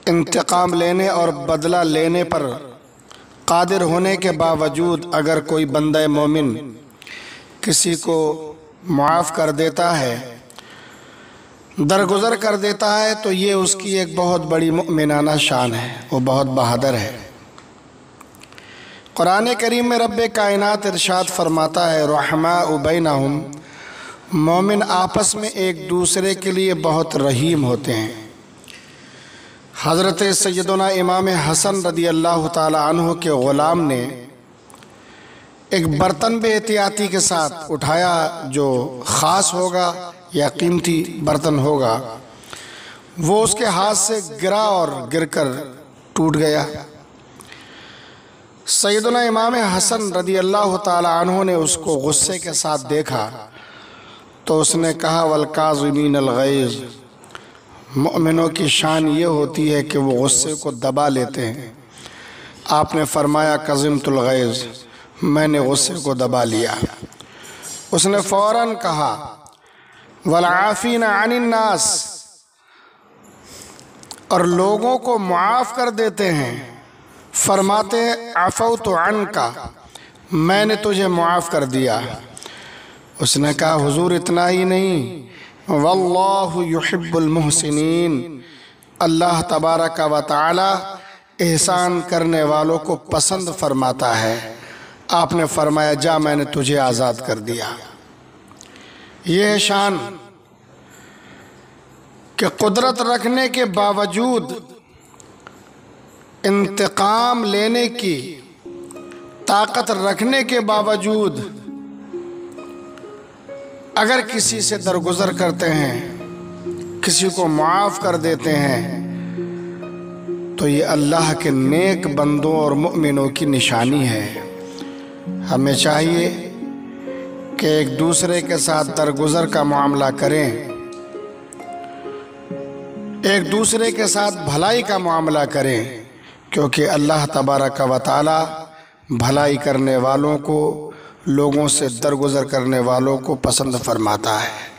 انتقام لینے اور بدلہ لینے پر قادر ہونے کے باوجود اگر کوئی بندہ مومن کسی کو معاف کر دیتا ہے، درگزر کر دیتا ہے، تو یہ اس کی ایک بہت بڑی مؤمنانہ شان ہے، وہ بہت بہادر ہے۔ قرآن کریم میں رب کائنات ارشاد فرماتا ہے رحماء بینہم، مومن آپس میں ایک دوسرے کے لیے بہت رحیم ہوتے ہیں۔ حضرت سیدنا امام حسن رضی اللہ تعالی عنہ کے غلام نے ایک برتن بے احتیاطی کے ساتھ اٹھایا جو خاص ہوگا یا قیمتی برتن ہوگا، وہ اس کے ہاتھ سے گرا اور گر کر ٹوٹ گیا۔ سیدنا امام حسن رضی اللہ تعالی عنہ نے اس کو غصے کے ساتھ دیکھا تو اس نے کہا والکاظمین الغیظ، مؤمنوں کی شان یہ ہوتی ہے کہ وہ غصے کو دبا لیتے ہیں۔ آپ نے فرمایا کظمت الغیظ، میں نے غصے کو دبا لیا۔ اس نے فوراً کہا والعافین عن الناس، اور لوگوں کو معاف کر دیتے ہیں۔ فرماتے عفوت عنک، میں نے تجھے معاف کر دیا۔ اس نے کہا حضور اتنا ہی نہیں، واللہ یحب المحسنین، اللہ تبارک و تعالی احسان کرنے والوں کو پسند فرماتا ہے۔ آپ نے فرمایا جا میں نے تجھے آزاد کر دیا۔ یہ شان کہ قدرت رکھنے کے باوجود انتقام لینے کی طاقت رکھنے کے باوجود اگر کسی سے درگزر کرتے ہیں، کسی کو معاف کر دیتے ہیں، تو یہ اللہ کے نیک بندوں اور مؤمنوں کی نشانی ہے۔ ہمیں چاہیے کہ ایک دوسرے کے ساتھ درگزر کا معاملہ کریں، ایک دوسرے کے ساتھ بھلائی کا معاملہ کریں، کیونکہ اللہ تبارک و تعالی بھلائی کرنے والوں کو، لوگوں سے درگزر کرنے والوں کو پسند فرماتا ہے۔